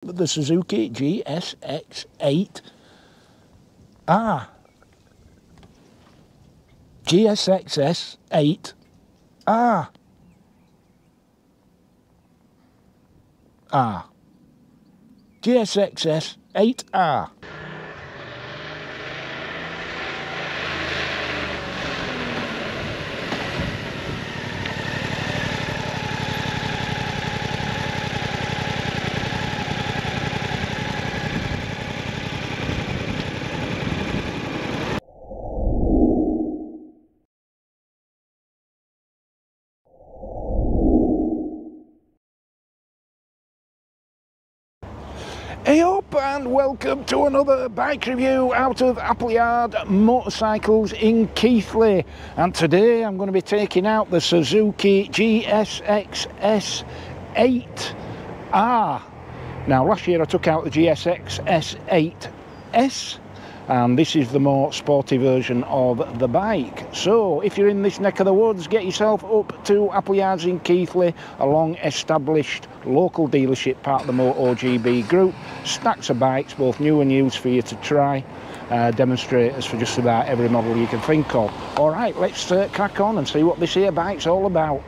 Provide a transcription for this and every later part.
The Suzuki GSX 8R. GSXS 8R. GSXS 8R. Hey up and welcome to another bike review out of Appleyard Motorcycles in Keighley, and today I'm going to be taking out the Suzuki GSX S8R. Now last year I took out the GSX S8S, and this is the more sporty version of the bike. So if you're in this neck of the woods, get yourself up to Appleyards in Keighley, a long established local dealership, part of the MotoGB group. Stacks of bikes, both new and used, for you to try. Demonstrators for just about every model you can think of. Alright, let's crack on and see what this here bike's all about.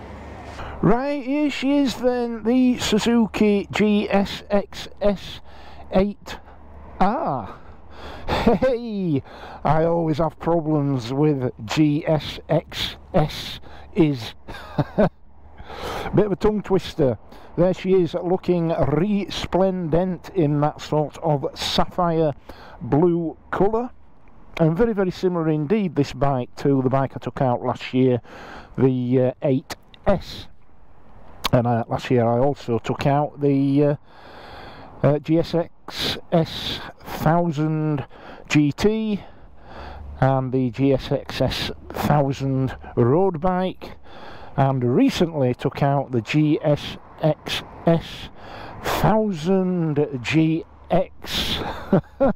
Right, here she is then, the Suzuki GSX S8R. Hey, I always have problems with GSXS is. Bit of a tongue twister. There she is, looking resplendent in that sort of sapphire blue colour, and very, very similar indeed, this bike, to the bike I took out last year, the 8S. And last year I also took out the GSX S1000 GT and the GSX S1000 road bike, and recently took out the GSX S1000 GX.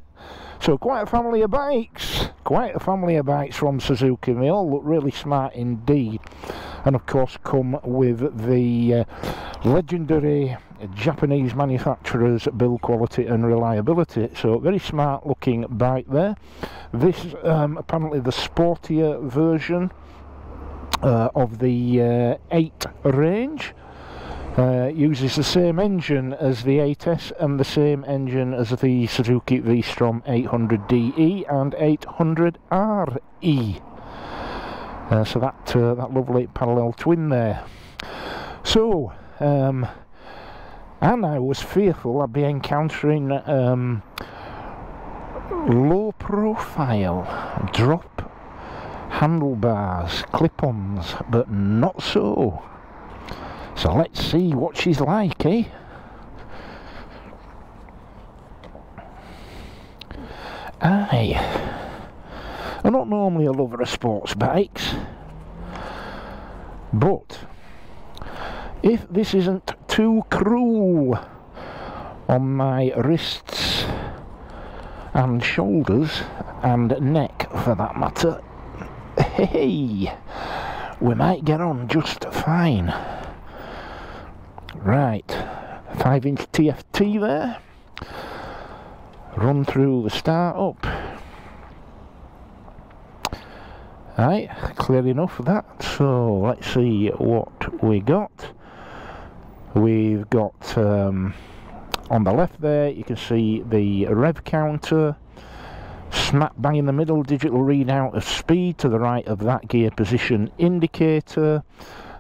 So quite a family of bikes, from Suzuki. They all look really smart indeed, and of course come with the legendary Japanese manufacturers' build quality and reliability. So very smart looking bike there. This is apparently the sportier version of the 8 range. Uses the same engine as the 8S and the same engine as the Suzuki V-Strom 800DE and 800RE. So that lovely parallel twin there. So, and I was fearful I'd be encountering low profile drop handlebars, clip-ons, but not so. So let's see what she's like, eh? Aye. I'm not normally a lover of sports bikes, but if this isn't too cruel on my wrists and shoulders and neck for that matter, hey, we might get on just fine. Right, 5-inch TFT there. Run through the start up. Right, clear enough of that. So let's see what we got. We've got on the left there, you can see the rev counter. Smack bang in the middle, digital readout of speed. To the right of that, gear position indicator.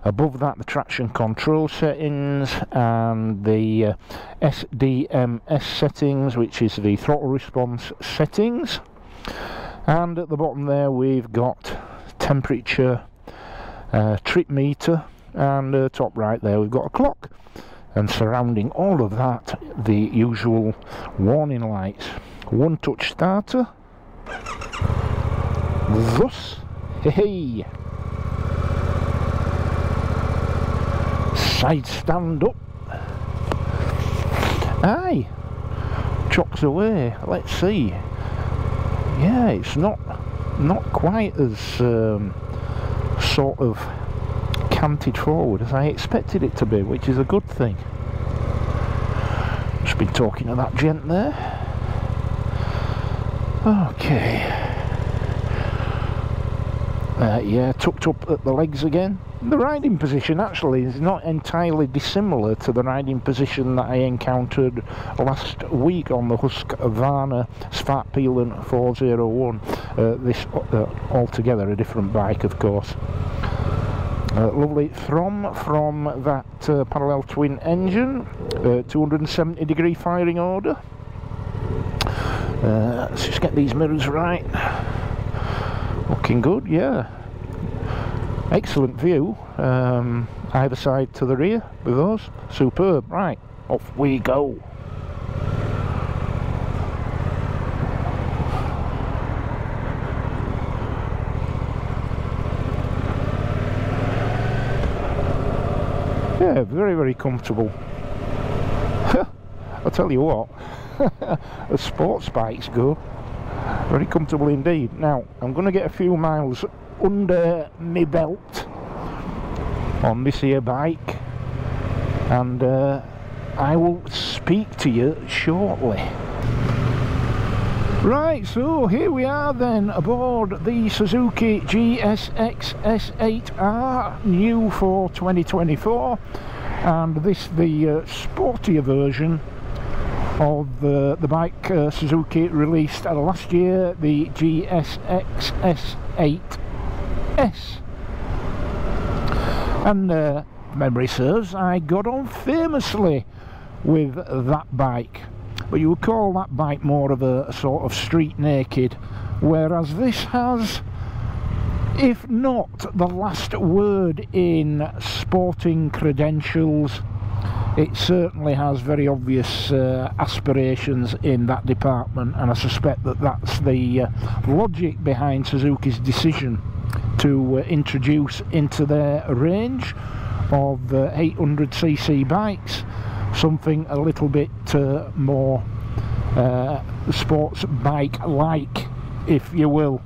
Above that, the traction control settings and the SDMS settings, which is the throttle response settings. And at the bottom there, we've got temperature, trip meter, and top right there, we've got a clock. And surrounding all of that, the usual warning lights. One touch starter. Thus, hey. Side stand up. Aye, chocks away. Let's see. Yeah, it's not quite as sort of canted forward as I expected it to be, which is a good thing. Just Just been talking to that gent there. Okay. Yeah, tucked up at the legs again. The riding position actually is not entirely dissimilar to the riding position that I encountered last week on the Husqvarna Svartpilen 401. This altogether a different bike, of course. Lovely from that parallel twin engine, 270 degree firing order. Let's just get these mirrors right. Looking good, yeah. Excellent view, either side to the rear with those. Superb. Right, off we go. Yeah, very, very comfortable. I'll tell you what, as sports bikes go, very comfortable indeed. Now, I'm going to get a few miles under my belt on this here bike, and I will speak to you shortly. Right, so here we are then aboard the Suzuki GSX S8R, new for 2024, and this the sportier version of the bike Suzuki released last year, the GSX S8S. And memory serves, I got on famously with that bike, but you would call that bike more of a sort of street naked, whereas this has, if not the last word in sporting credentials, it certainly has very obvious aspirations in that department, and I suspect that that's the logic behind Suzuki's decision to introduce into their range of 800cc bikes something a little bit more sports bike-like, if you will.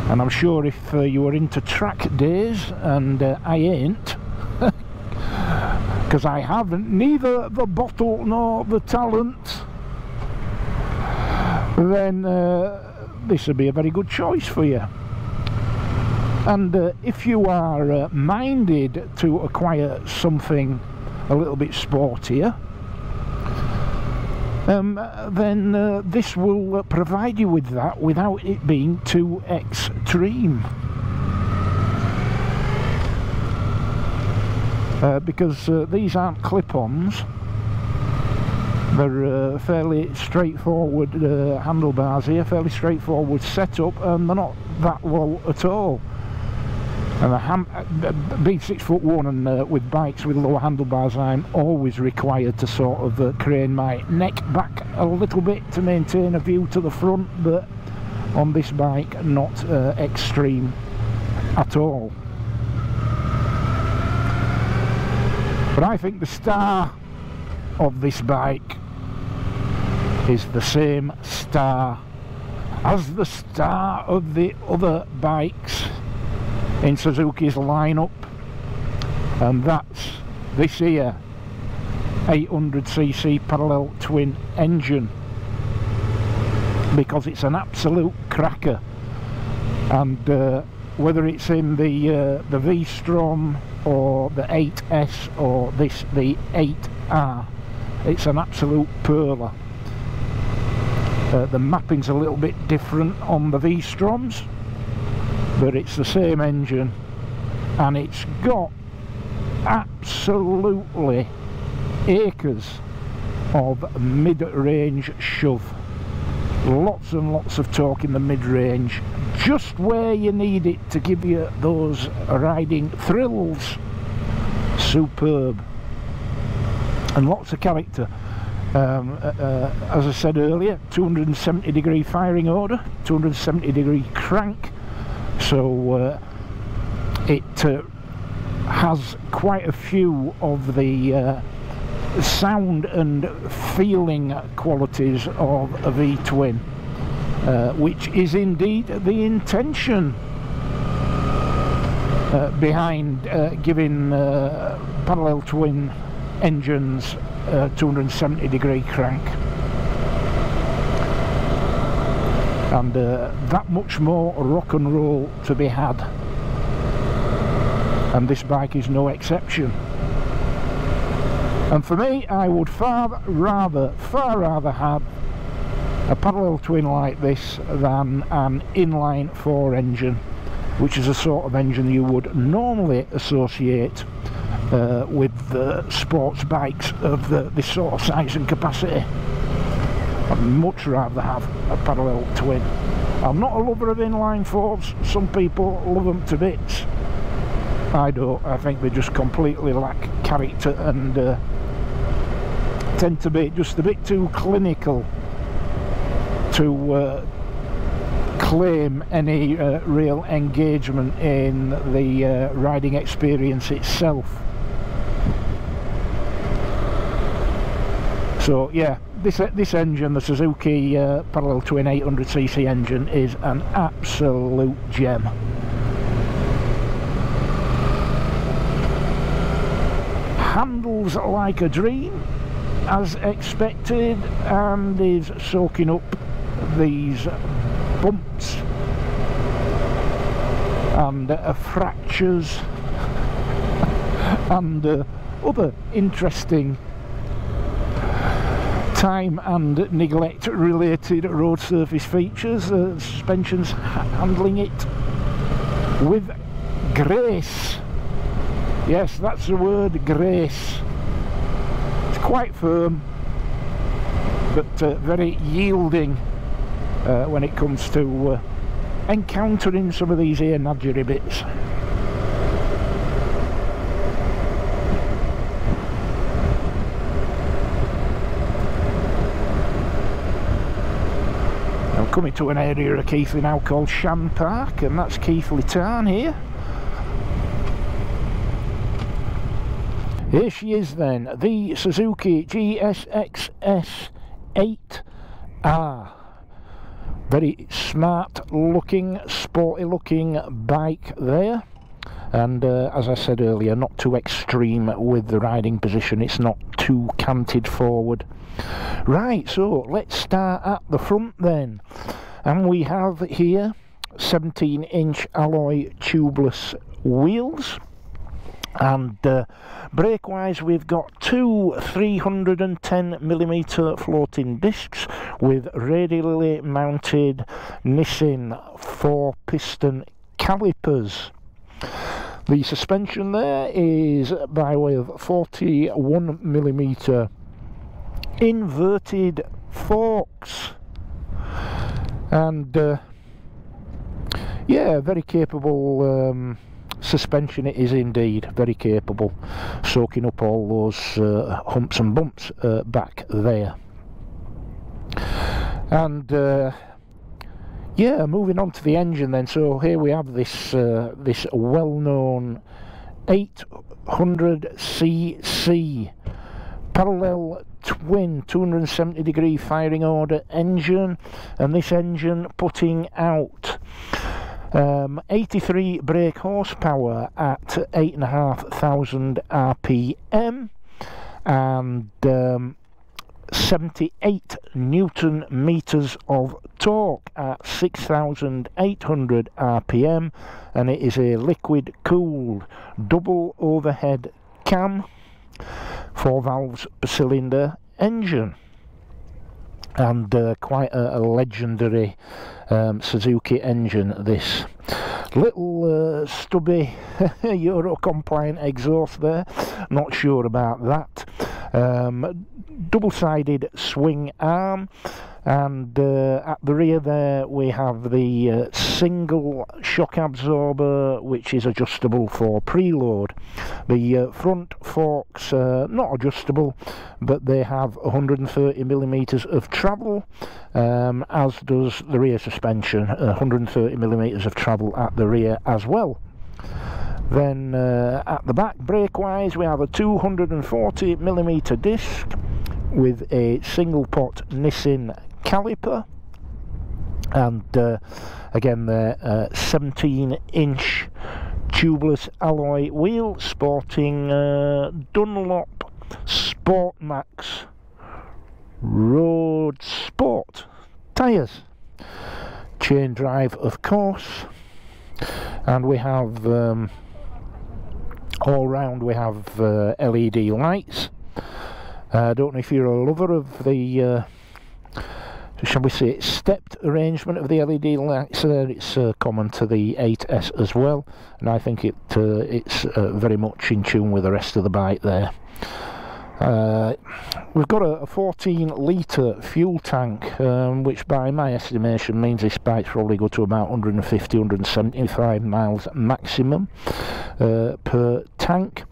And I'm sure if you were into track days, and I ain't, because I haven't neither the bottle nor the talent, then this would be a very good choice for you. And if you are minded to acquire something a little bit sportier, then this will provide you with that without it being too extreme. Because these aren't clip-ons, they're fairly straightforward handlebars here, fairly straightforward setup, and they're not that low at all. And being 6'1" and with bikes with lower handlebars, I'm always required to sort of crane my neck back a little bit to maintain a view to the front, but on this bike not extreme at all. But I think the star of this bike is the same star as the star of the other bikes in Suzuki's lineup, and that's this here 800cc parallel twin engine, because it's an absolute cracker. And whether it's in the V-Strom or the 8S or this the 8R, it's an absolute pearler. The mapping's a little bit different on the V-Stroms, but it's the same engine, and it's got absolutely acres of mid-range shove. Lots and lots of torque in the mid-range, just where you need it to give you those riding thrills. Superb. And lots of character. As I said earlier, 270 degree firing order, 270 degree crank, so it has quite a few of the sound and feeling qualities of a V-twin, which is indeed the intention behind giving parallel twin engines 270-degree crank, and that much more rock and roll to be had, and this bike is no exception. And for me, I would far rather have a parallel twin like this than an inline 4 engine, which is a sort of engine you would normally associate with sports bikes of this sort of size and capacity. I'd much rather have a parallel twin. I'm not a lover of inline 4s. Some people love them to bits. I don't. I think they just completely lack character and tend to be just a bit too clinical to claim any real engagement in the riding experience itself. So yeah, this engine, the Suzuki parallel twin 800cc engine, is an absolute gem. Handles like a dream, as expected, and is soaking up these bumps and fractures and other interesting time and neglect related road surface features. Suspension's handling it with grace. Yes, that's the word, grace. It's quite firm, but very yielding when it comes to encountering some of these here nadgery bits. I'm coming to an area of Keighley now called Shan Park, and that's Keighley Town here. Here she is then, the Suzuki GSX S8R. Very smart looking, sporty looking bike there, and as I said earlier, not too extreme with the riding position. It's not too canted forward. Right, so let's start at the front then, and we have here 17-inch alloy tubeless wheels. And brake wise, we've got two 310mm floating discs with radially mounted Nissin 4-piston calipers. The suspension there is by way of 41mm inverted forks, and yeah, very capable suspension it is indeed, very capable, soaking up all those humps and bumps back there. And yeah, moving on to the engine then. So here we have this this well-known 800cc parallel twin 270-degree firing order engine, and this engine putting out 83 brake horsepower at 8,500 RPM and 78 Newton meters of torque at 6,800 RPM, and it is a liquid cooled double overhead cam, 4 valves per cylinder engine, and quite a legendary Suzuki engine this. Little stubby Euro compliant exhaust there, not sure about that. Double-sided swing arm, and at the rear there we have the single shock absorber, which is adjustable for preload. The front forks not adjustable, but they have 130mm of travel, as does the rear suspension, 130mm of travel at the rear as well. Then at the back, brake wise, we have a 240mm disc with a single pot Nissin caliper, and again the 17-inch tubeless alloy wheel sporting Dunlop Sport Max Road Sport tyres, chain drive of course, and we have all round we have LED lights. I don't know if you're a lover of the shall we say stepped arrangement of the LED lights there. It's common to the 8S as well, and I think it's very much in tune with the rest of the bike there. We've got a 14 litre fuel tank, which by my estimation means this bike's probably go to about 150-175 miles maximum per tank.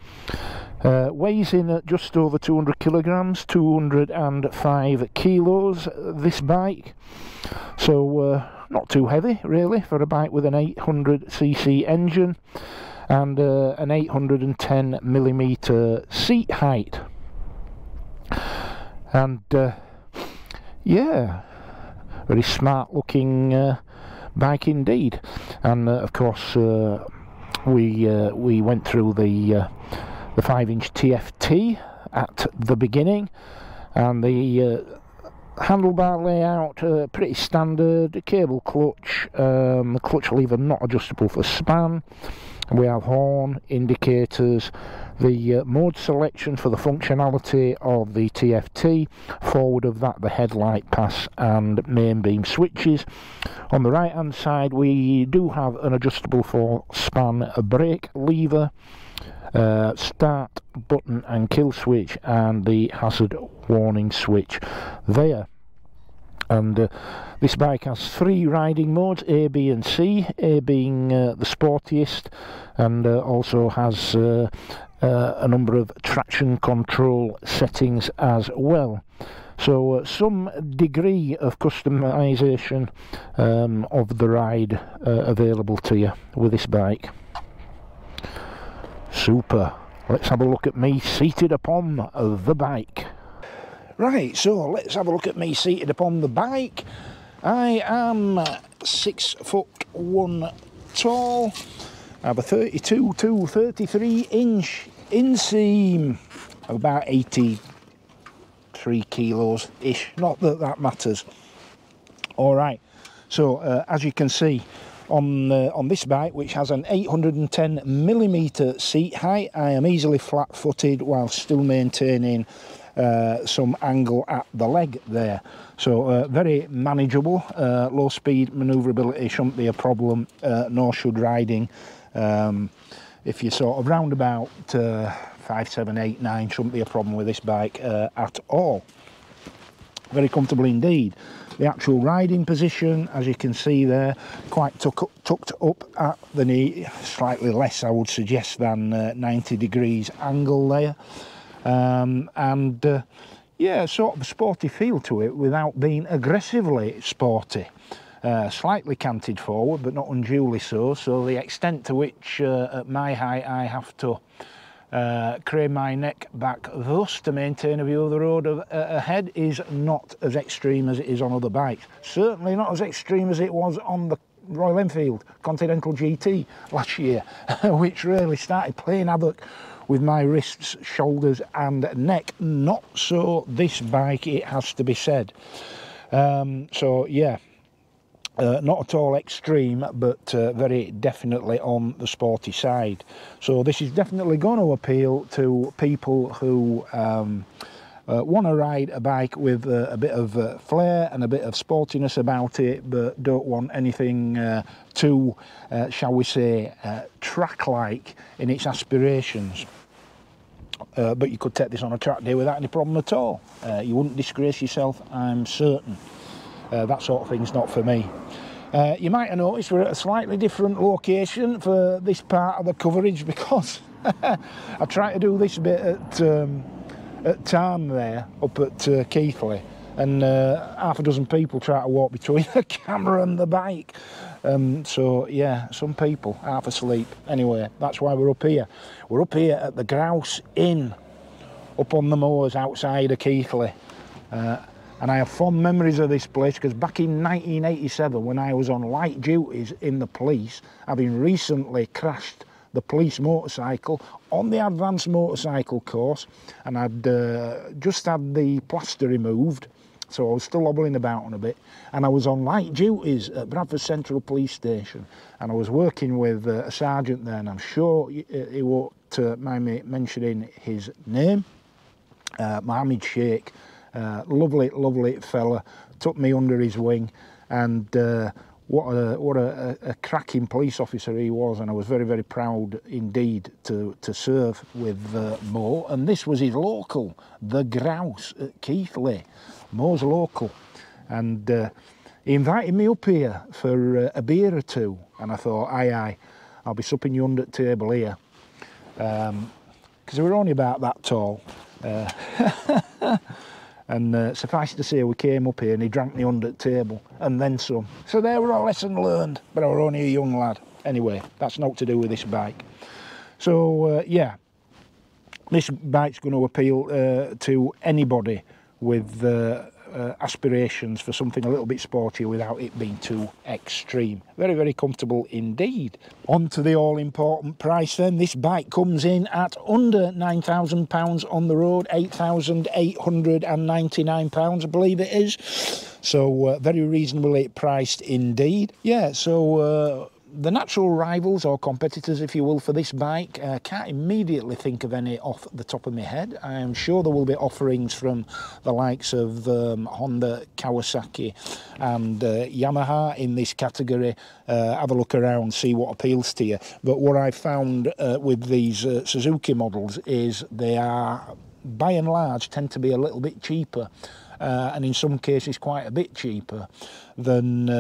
Weighs in at just over 200 kilograms, 205 kilos this bike, so not too heavy really for a bike with an 800cc engine and an 810mm seat height. And yeah, very smart looking bike indeed. And of course we went through the 5-inch TFT at the beginning, and the handlebar layout pretty standard. Cable clutch, the clutch lever not adjustable for span. We have horn indicators, the mode selection for the functionality of the TFT, forward of that the headlight pass and main beam switches. On the right hand side we do have an adjustable for span brake lever, start button and kill switch, and the hazard warning switch there. And this bike has 3 riding modes, A, B and C, A being the sportiest, and also has a number of traction control settings as well. So some degree of customization of the ride available to you with this bike. Super. Let's have a look at me seated upon the bike. Right, so let's have a look at me seated upon the bike. I am 6'1" tall. I have a 32 to 33 inch inseam, about 83 kilos ish. Not that that matters. All right. So as you can see on this bike, which has an 810mm seat height, I am easily flat-footed while still maintaining some angle at the leg there, so very manageable. Low speed manoeuvrability shouldn't be a problem, nor should riding. If you're sort of round about 5, 7, 8, 9, shouldn't be a problem with this bike at all. Very comfortable indeed. The actual riding position, as you can see there, quite tucked up at the knee, slightly less I would suggest than 90 degrees angle there. And yeah, sort of a sporty feel to it without being aggressively sporty. Slightly canted forward, but not unduly so. So the extent to which at my height I have to crane my neck back thus to maintain a view of the road ahead is not as extreme as it is on other bikes. Certainly not as extreme as it was on the Royal Enfield Continental GT last year, which really started playing havoc with my wrists, shoulders and neck. Not so this bike, it has to be said. So yeah, not at all extreme, but very definitely on the sporty side. So this is definitely going to appeal to people who want to ride a bike with a bit of flair and a bit of sportiness about it, but don't want anything too, shall we say, track-like in its aspirations. But you could take this on a track day without any problem at all. You wouldn't disgrace yourself, I'm certain. That sort of thing's not for me. You might have noticed we're at a slightly different location for this part of the coverage, because I tried to do this bit at Tarn there, up at Keighley, and half a dozen people try to walk between the camera and the bike. So yeah, some people half asleep. Anyway, that's why we're up here. We're up here at the Grouse Inn, up on the moors outside of Keighley. And I have fond memories of this place, because back in 1987, when I was on light duties in the police, having recently crashed the police motorcycle on the advanced motorcycle course, and I'd just had the plaster removed, so I was still hobbling about on a bit, and I was on light duties at Bradford Central Police Station, and I was working with a sergeant there, and I'm sure he won't mind me mentioning his name, Mohammed Sheikh. Lovely fella, took me under his wing, and what a cracking police officer he was, and I was very proud indeed to serve with Mo. And this was his local, the Grouse at Keighley, Mo's local, and he invited me up here for a beer or two, and I thought, aye, I'll be supping you under the table here, because we were only about that tall. And suffice to say, we came up here and he drank me under the table, and then some. So there were a lesson learned, but I were only a young lad. Anyway, that's not to do with this bike. So yeah, this bike's going to appeal to anybody with aspirations for something a little bit sportier without it being too extreme. Very comfortable indeed. On to the all-important price then. This bike comes in at under £9,000 on the road, £8,899 I believe it is. So very reasonably priced indeed. Yeah, so the natural rivals or competitors, if you will, for this bike, can't immediately think of any off the top of my head. I am sure there will be offerings from the likes of Honda, Kawasaki and Yamaha in this category. Have a look around, see what appeals to you. But what I found with these Suzuki models is they are, by and large, tend to be a little bit cheaper. And in some cases quite a bit cheaper than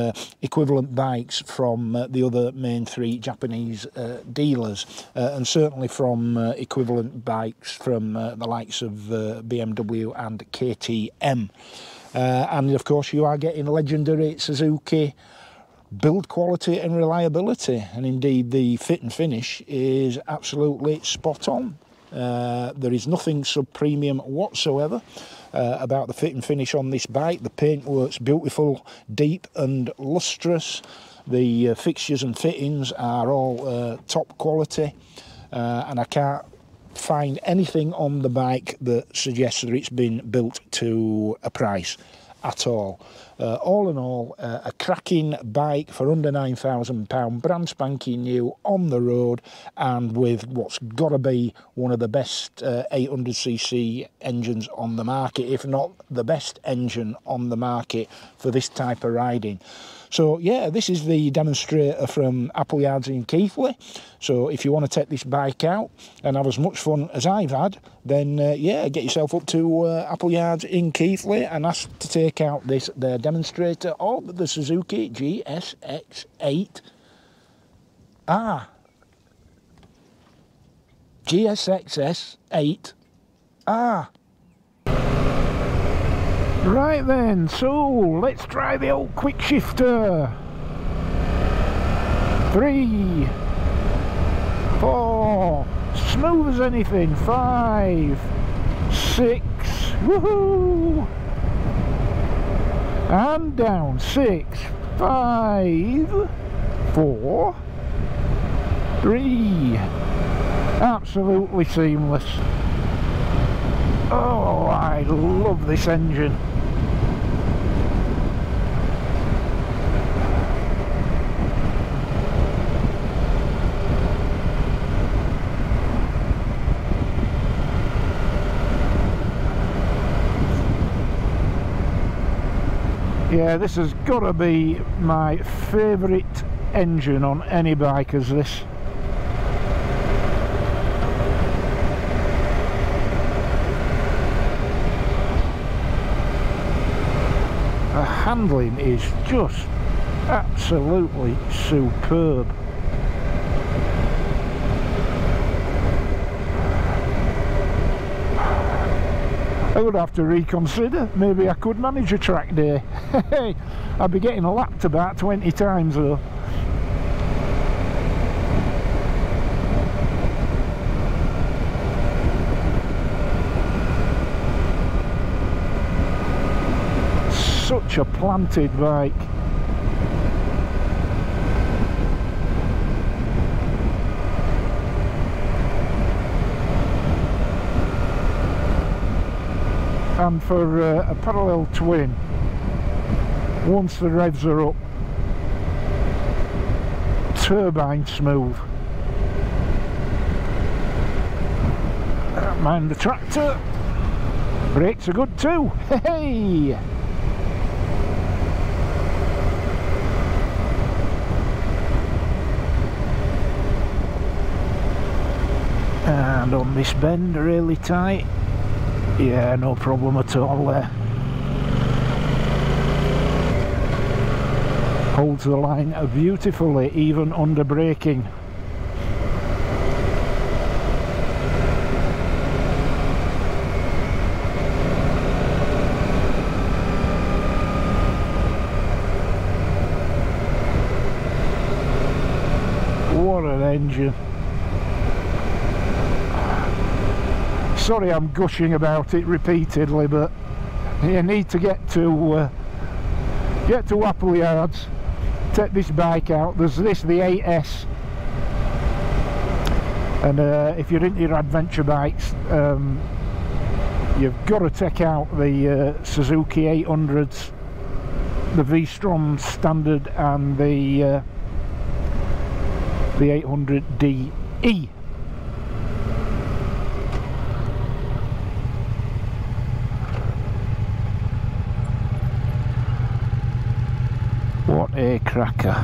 equivalent bikes from the other main three Japanese dealers, and certainly from equivalent bikes from the likes of BMW and KTM. And of course you are getting legendary Suzuki build quality and reliability, and indeed the fit and finish is absolutely spot on. There is nothing sub-premium whatsoever about the fit and finish on this bike. The paintwork's beautiful, deep and lustrous. The fixtures and fittings are all top quality, and I can't find anything on the bike that suggests that it's been built to a price at all. All in all, a cracking bike for under £9,000, brand spanking new on the road, and with what's got to be one of the best 800cc engines on the market, if not the best engine on the market for this type of riding. So yeah, this is the demonstrator from Appleyards in Keighley. So if you want to take this bike out and have as much fun as I've had, then yeah, get yourself up to Appleyards in Keighley and ask to take out this their demonstrator of the Suzuki GSX 8R. GSX 8R. Right then, so let's try the old quick shifter. 3, 4, smooth as anything. 5, 6, woohoo! And down. 6, 5, 4, 3. Absolutely seamless. Oh, I love this engine. Yeah, this has got to be my favourite engine on any bike as this. The handling is just absolutely superb. I would have to reconsider. Maybe I could manage a track day. I'd be getting lapped about 20 times though. Such a planted bike. and for a parallel twin, once the revs are up, turbine smooth. Don't mind the tractor, brakes are good too. Hey! And on this bend really tight, yeah, no problem at all there. Holds the line beautifully even under braking. What an engine. Sorry I'm gushing about it repeatedly, but you need to get to Appleyards, take this bike out. There's this, the 8S, and if you're into your adventure bikes, you've got to take out the Suzuki 800s, the V-Strom standard and the 800DE. What a cracker.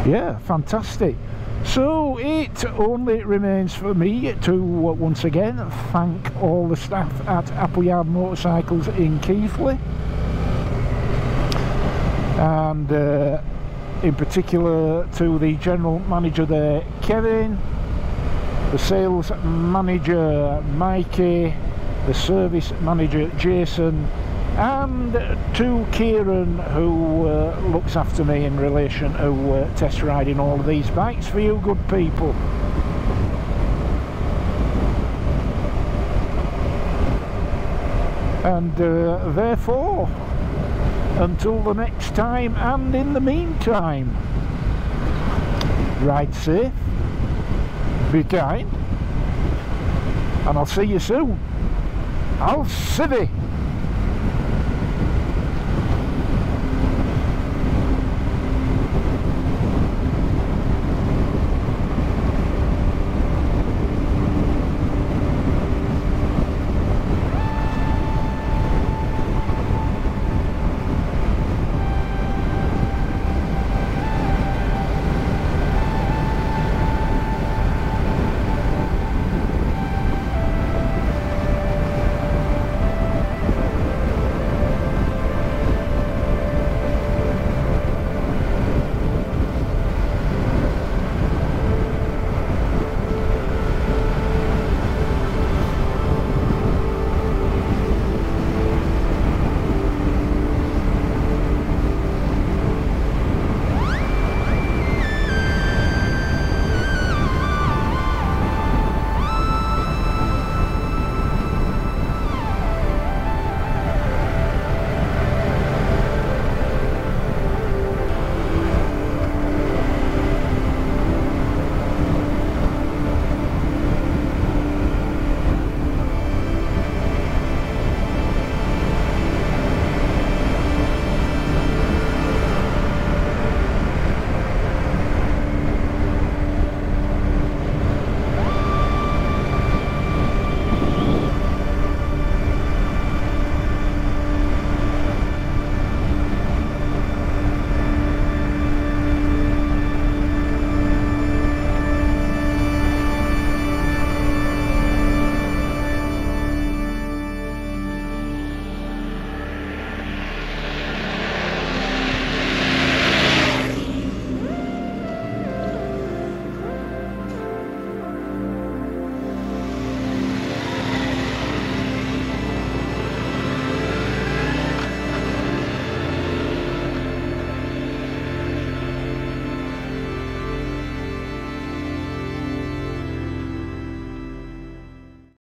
Yeah, fantastic. So it only remains for me to once again thank all the staff at Appleyard Motorcycles in Keighley, and in particular to the general manager there, Kevin, the sales manager, Mikey, the service manager, Jason, and to Kieran, who looks after me in relation to test riding all of these bikes for you good people. And therefore, until the next time, and in the meantime, ride safe, be kind, and I'll see you soon. I'll see thee.